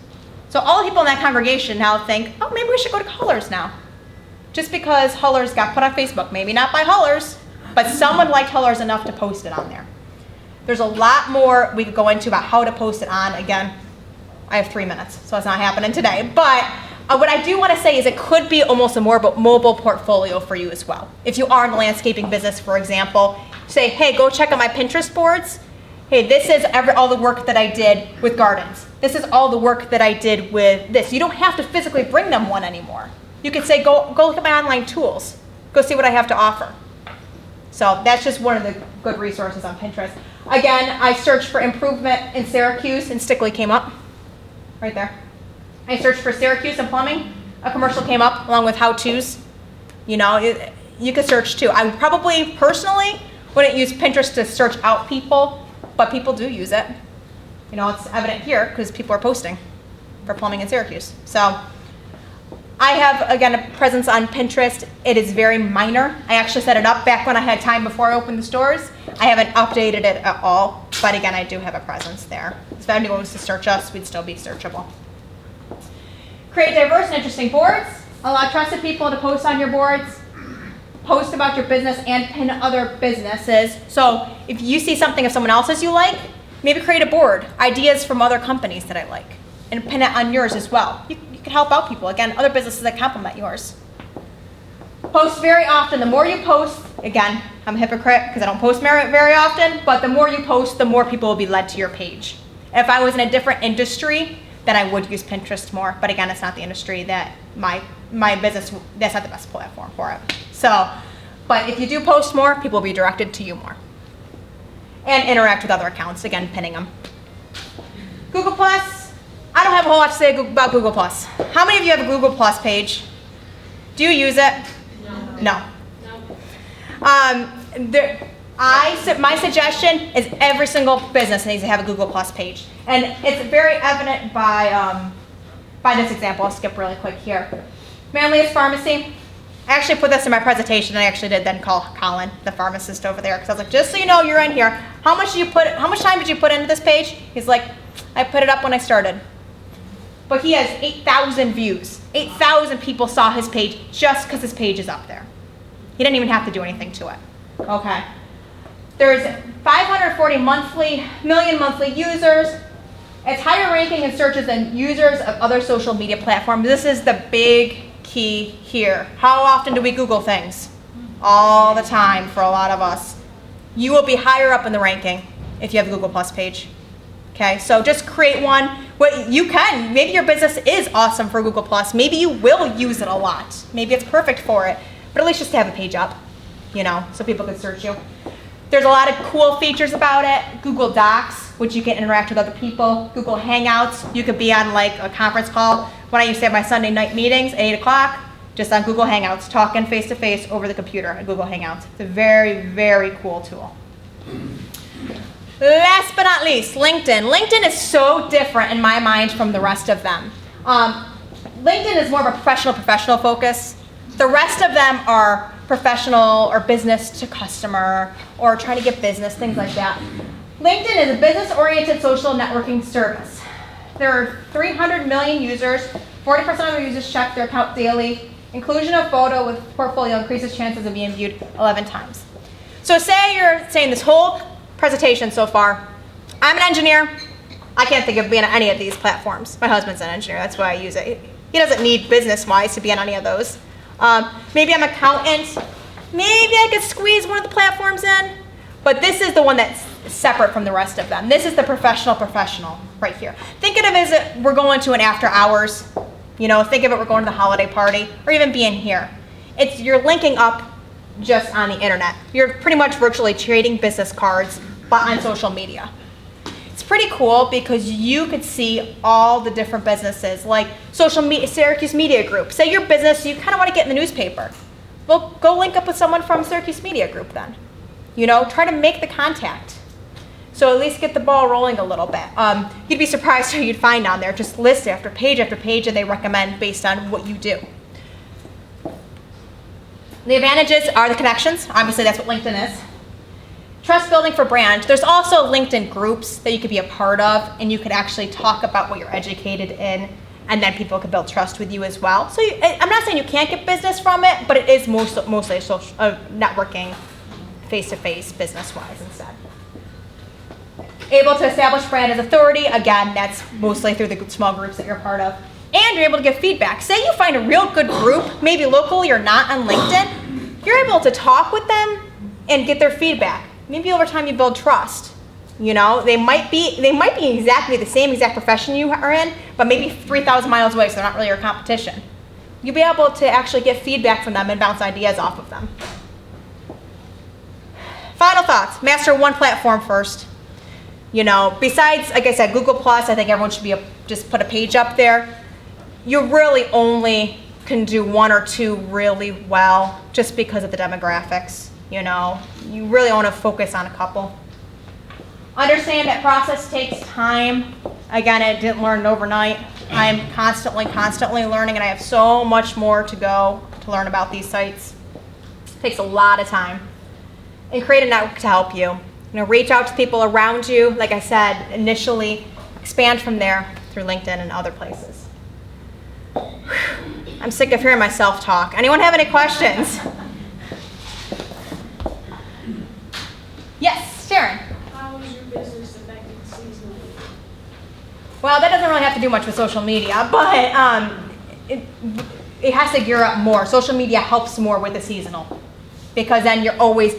So all the people in that congregation now think, oh, maybe we should go to Hullers now. Just because Hullers got put on Facebook. Maybe not by Hullers, but someone liked Hullers enough to post it on there. There's a lot more we could go into about how to post it on. Again, I have 3 minutes, so it's not happening today. But what I do want to say is it could be almost a more mobile portfolio for you as well. If you are in the landscaping business, for example, say, hey, go check out my Pinterest boards. Hey, this is all the work that I did with gardens. This is all the work that I did with this. You don't have to physically bring them one anymore. You could say, go look at my online tools. Go see what I have to offer. So that's just one of the good resources on Pinterest. Again, I searched for improvement in Syracuse, and Stickley came up, right there. I searched for Syracuse and plumbing. A commercial came up along with how-tos. You know, you could search too. I probably, personally, wouldn't use Pinterest to search out people, but people do use it. You know, it's evident here because people are posting for plumbing in Syracuse. So I have, again, a presence on Pinterest. It is very minor. I actually set it up back when I had time before I opened the stores. I haven't updated it at all, but again, I do have a presence there. If anyone was to search us, we'd still be searchable. Create diverse and interesting boards. Allow trusted people to post on your boards. Post about your business and pin other businesses. So if you see something of someone else's you like, maybe create a board. Ideas from other companies that I like. And pin it on yours as well. You can help out people. Again, other businesses that complement yours. Post very often. The more you post, again, I'm a hypocrite because I don't post very often, but the more you post, the more people will be led to your page. If I was in a different industry, then I would use Pinterest more. But again, it's not the industry that my business, that's not the best platform for it. So, but if you do post more, people will be directed to you more. And interact with other accounts, again, pinning them. Google Plus. I don't have a whole lot to say about Google Plus. How many of you have a Google Plus page? Do you use it? No. My suggestion is every single business needs to have a Google Plus page. And it's very evident by this example. I'll skip really quick here. Manlius Pharmacy. I actually put this in my presentation. I actually did then call Colin, the pharmacist over there, because I was like, just so you know, you're in here. How much time did you put into this page? He's like, I put it up when I started. But he has 8,000 views. 8,000 people saw his page just because his page is up there. He didn't even have to do anything to it. Okay. There's 540 million monthly users. It's higher ranking in searches than users of other social media platforms. This is the big key here. How often do we Google things? All the time for a lot of us. You will be higher up in the ranking if you have a Google Plus page. Okay, so just create one. What you can, maybe your business is awesome for Google Plus. Maybe you will use it a lot. Maybe it's perfect for it. But at least just to have a page up, you know, so people can search you. There's a lot of cool features about it. Google Docs, which you can interact with other people. Google Hangouts, you could be on like a conference call. When I used to have my Sunday night meetings at 8 o'clock, just on Google Hangouts, talking face to face over the computer on Google Hangouts. It's a very, very cool tool. Last but not least, LinkedIn. LinkedIn is so different in my mind from the rest of them. LinkedIn is more of a professional focus. The rest of them are professional or business to customer or trying to get business, things like that. LinkedIn is a business-oriented social networking service. There are 300 million users. 40% of their users check their account daily. Inclusion of photo with portfolio increases chances of being viewed 11 times. So say you're saying this whole presentation so far, I'm an engineer. I can't think of being on any of these platforms. My husband's an engineer, that's why I use it. He doesn't need business-wise to be on any of those. Maybe I'm an accountant. Maybe I could squeeze one of the platforms in. But this is the one that's separate from the rest of them. This is the professional right here. Think of it as we're going to an after hours. You know, think of it we're going to the holiday party or even being here. You're linking up just on the internet. You're pretty much virtually trading business cards, but on social media. It's pretty cool because you could see all the different businesses, like Syracuse Media Group. Say your business, you kind of want to get in the newspaper. Well, go link up with someone from Syracuse Media Group then. You know, try to make the contact. So at least get the ball rolling a little bit. You'd be surprised who you'd find on there, just list after page, and they recommend based on what you do. The advantages are the connections. Obviously, that's what LinkedIn is. Trust building for brand. There's also LinkedIn groups that you could be a part of, and you could actually talk about what you're educated in, and then people could build trust with you as well. So I'm not saying you can't get business from it, but it is mostly social networking, face-to-face, business-wise instead. Able to establish brand as authority. Again, that's mostly through the small groups that you're a part of. And you're able to give feedback. Say you find a real good group, maybe locally or not on LinkedIn, you're able to talk with them and get their feedback. Maybe over time you build trust. You know, they might be exactly the same exact profession you are in, but maybe 3,000 miles away, so they're not really your competition. you'll be able to actually get feedback from them and bounce ideas off of them. Final thoughts. Master one platform first. You know, besides, like I said, Google+, I think everyone should be just put a page up there. You really only can do one or two really well just because of the demographics. You know, you really want to focus on a couple. Understand that process takes time. Again, I didn't learn it overnight. I'm constantly learning, and I have so much more to go to learn about these sites. It takes a lot of time. And create a network to help you. You know, reach out to people around you. Like I said, initially, expand from there through LinkedIn and other places. I'm sick of hearing myself talk. Anyone have any questions? Yes, Sharon. How is your business affected seasonally? Well, that doesn't really have to do much with social media, but it has to gear up more. Social media helps more with the seasonal, because then you're always,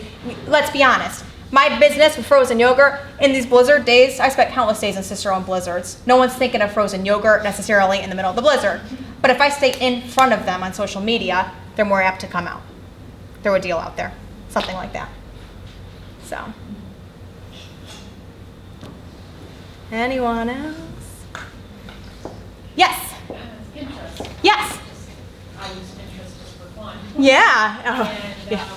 let's be honest, my business with frozen yogurt, in these blizzard days, I spent countless days in Cicero and blizzards. No one's thinking of frozen yogurt necessarily in the middle of the blizzard. But if I stay in front of them on social media, they're more apt to come out. Throw a deal out there, something like that. So, anyone else? Yes. Pinterest. Yes. I use Pinterest just for fun. Yeah. Oh, And, yeah.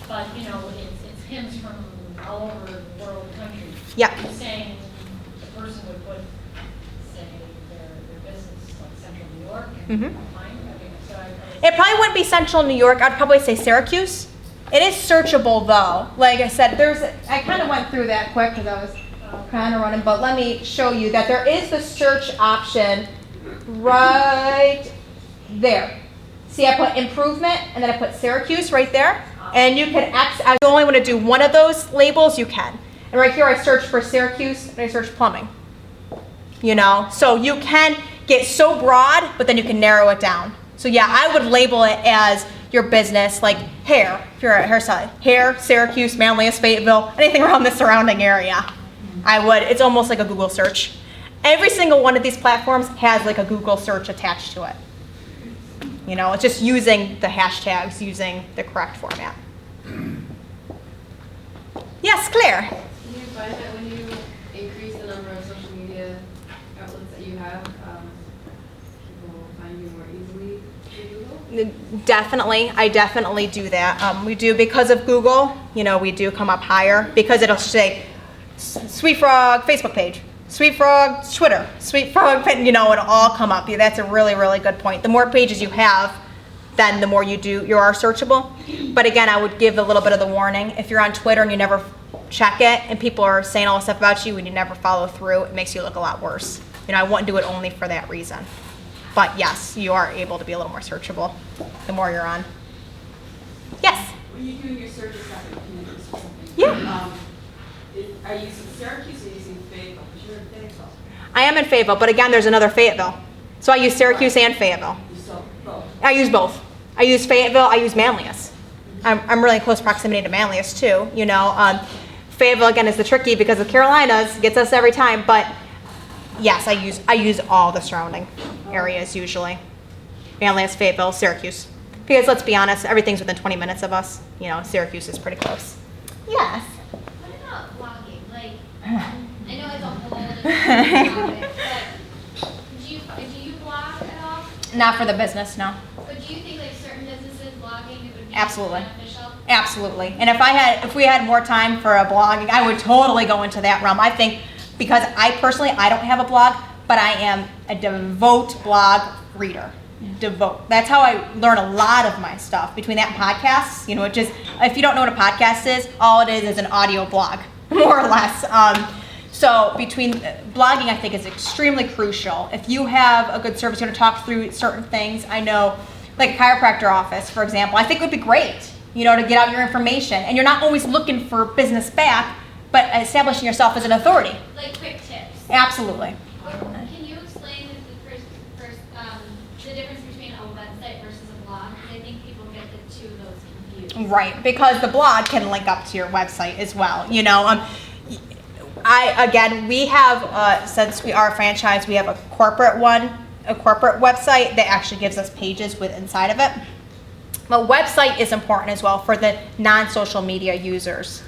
but you know, it's hymns from all over the world, country. Yeah. You're saying the person would put, say, their business like Central New York and mine. Okay, so It probably wouldn't be Central New York. I'd probably say Syracuse. It is searchable though. Like I said, I kind of went through that quick because I was kind of running, but let me show you that there is the search option right there. See, I put improvement and then I put Syracuse right there. And you can I only want to do one of those labels, you can. And right here I search for Syracuse and I search plumbing. You know, so you can get so broad, but then you can narrow it down. So yeah, I would label it as your business, like hair, if you're a hairstyle, hair, Syracuse, Manlius, Fayetteville, anything around the surrounding area. It's almost like a Google search. Every single one of these platforms has like a Google search attached to it. You know, it's just using the hashtags, using the correct format. Yes, Claire. Do you find that when you increase the number of social media outlets that you have, people find you more easily through Google? Definitely, I definitely do that. We do, because of Google, you know, we do come up higher because it'll say sweetFrog Facebook page, sweetFrog Twitter, sweetFrog, you know, it'll all come up. Yeah, that's a really, really good point. The more pages you have, then the more you are searchable. But again, I would give a little bit of the warning. If you're on Twitter and you never check it and people are saying all this stuff about you and you never follow through, it makes you look a lot worse. You know, I wouldn't do it only for that reason. But yes, you are able to be a little more searchable the more you're on. Yes? When you do your searches, can you do something? Yeah. Are you using Syracuse or are you using Fayetteville? Because you're in Fayetteville. I am in Fayetteville, but again, there's another Fayetteville. So I use Syracuse and Fayetteville. You saw both. I use both. I use Fayetteville, I use Manlius. I'm really in close proximity to Manlius too, you know. Fayetteville, again, is the tricky because the Carolinas gets us every time, but yes, I use all the surrounding areas usually. Manlius, Fayetteville, Syracuse. Because let's be honest, everything's within 20 minutes of us. You know, Syracuse is pretty close. Yes. What about blogging? Like, I know it's a whole different topic, but do you blog at all? Not for the business, no. But do you think like certain businesses blogging it would be Absolutely. beneficial? Absolutely. And if we had more time for a blogging, I would totally go into that realm. I think because I don't have a blog, but I am a devout blog reader. Devote. That's how I learn a lot of my stuff. Between that and podcasts, you know, if you don't know what a podcast is, all it is an audio blog, more or less. So between blogging, I think is extremely crucial. If you have a good service, you're going to talk through certain things. I know, like a chiropractor office, for example, I think it would be great, you know, to get out your information. And you're not always looking for business back, but establishing yourself as an authority. Like quick tips. Absolutely. Can you explain the difference between a website versus a blog? Because I think people get the two of those confused. Right, because the blog can link up to your website as well. You know, we have, since we are a franchise, we have a corporate one a corporate website that actually gives us pages with inside of it. But website is important as well for the non-social media users.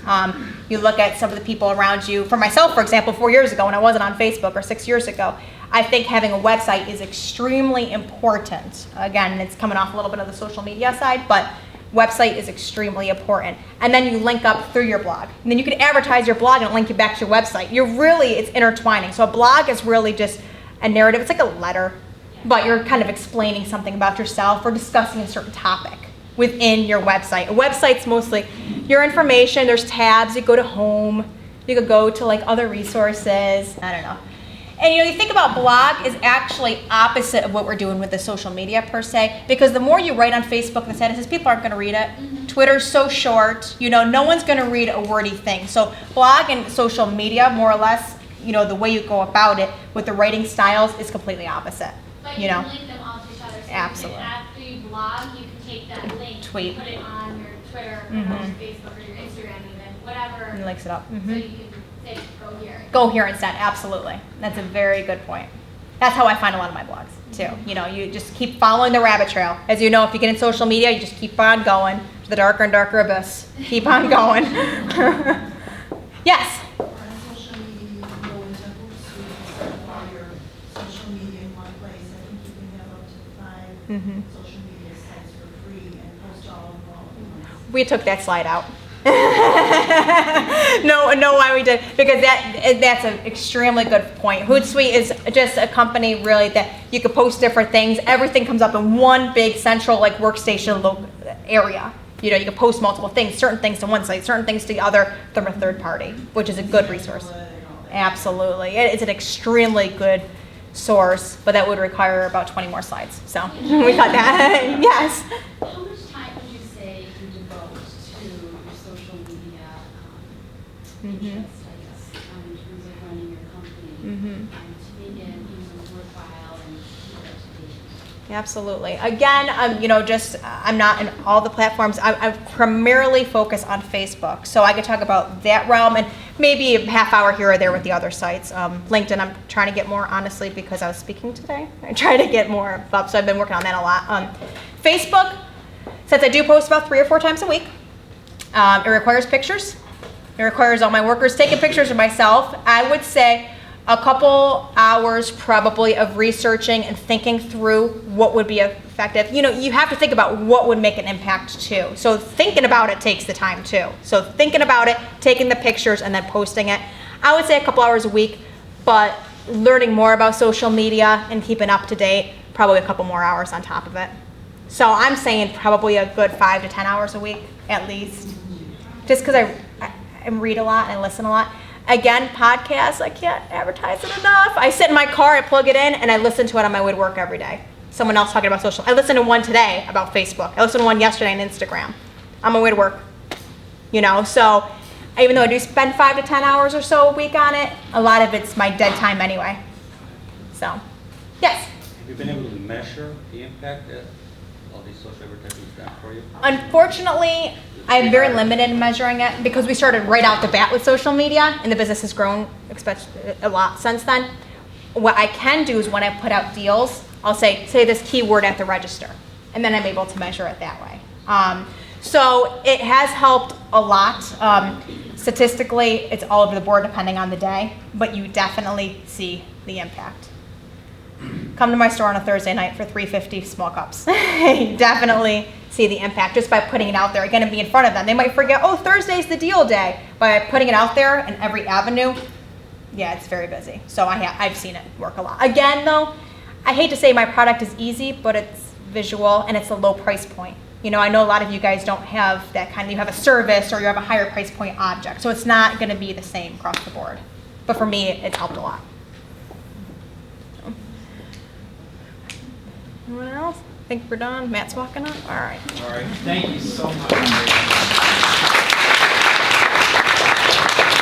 You look at some of the people around you. For myself, for example, 4 years ago when I wasn't on Facebook, or 6 years ago, I think having a website is extremely important. Again, it's coming off a little bit of the social media side, but website is extremely important. And then you link up through your blog. And then you can advertise your blog and link you back to your website. It's intertwining. So a blog is really just a narrative. It's like a letter, but you're kind of explaining something about yourself or discussing a certain topic within your website. A website's mostly your information. There's tabs. You go to home. You could go to like other resources. I don't know. And you think about blog is actually opposite of what we're doing with the social media per se, because the more you write on Facebook and statuses, people aren't going to read it. Twitter's so short, no one's going to read a wordy thing. So blog and social media, more or less, the way you go about it with the writing styles is completely opposite. But you can link them all to each other. So Absolutely. After you blog, you can take that link, Tweet. put it on your Twitter, or on your Facebook, or your Instagram even, whatever. And links it up. So you can say, go here. Go here instead, absolutely. That's a very good point. That's how I find a lot of my blogs too. You just keep following the rabbit trail. As you know, if you get in social media, you just keep on going to the darker and darker abyss. Keep on going. Yes? On social media, you can go into Hootsuite and all your social media in one place. I think you can have up to 5 social media sites for free and post all of them all at once. We took that slide out. No, why we did, because that's an extremely good point. Hootsuite is just a company really that you could post different things. Everything comes up in one big central workstation area. You can post multiple things, certain things to one site, certain things to the other from a third party, which is a good resource. Absolutely, it's an extremely good source, but that would require about 20 more slides. So we got that. Yes. How much time would you say you devote to your social media interests, I guess, in terms of running your company, to make it worthwhile and keep it up to date? Absolutely. Again, I'm not in all the platforms. I primarily focus on Facebook, so I could talk about that realm and maybe a half hour here or there with the other sites. LinkedIn, I'm trying to get more, honestly, because I was speaking today. I try to get more up, so I've been working on that a lot. Facebook, since I do post about 3 or 4 times a week, it requires pictures. It requires all my workers taking pictures of myself. I would say a couple hours probably of researching and thinking through what would be effective. You have to think about what would make an impact too. So thinking about it takes the time too. So thinking about it, taking the pictures, and then posting it. I would say a couple hours a week, but learning more about social media and keeping up to date, probably a couple more hours on top of it. So I'm saying probably a good 5 to 10 hours a week at least, just because I read a lot and I listen a lot. Again, podcasts, I can't advertise it enough. I sit in my car, I plug it in, and I listen to it on my way to work every day. Someone else talking about social. I listened to one today about Facebook. I listened to one yesterday on Instagram on my way to work. So even though I do spend 5 to 10 hours or so a week on it, a lot of it's my dead time anyway. So, yes? Have you been able to measure the impact that all these social advertisements have for you? Unfortunately, I'm very limited in measuring it because we started right out the bat with social media and the business has grown a lot since then. What I can do is when I put out deals, I'll say this keyword at the register, and then I'm able to measure it that way. So it has helped a lot. Statistically, it's all over the board depending on the day, but you definitely see the impact. Come to my store on a Thursday night for $3.50 small cups. You definitely see the impact just by putting it out there. Again, and be in front of them. They might forget, Thursday's the deal day. By putting it out there in every avenue, yeah, it's very busy. So I've seen it work a lot. Again, though, I hate to say my product is easy, but it's visual and it's a low price point. I know a lot of you guys don't have that kind of, you have a service or you have a higher price point object. So it's not going to be the same across the board. But for me, it's helped a lot. Anyone else? I think we're done. Matt's walking up. All right. All right. Thank you so much.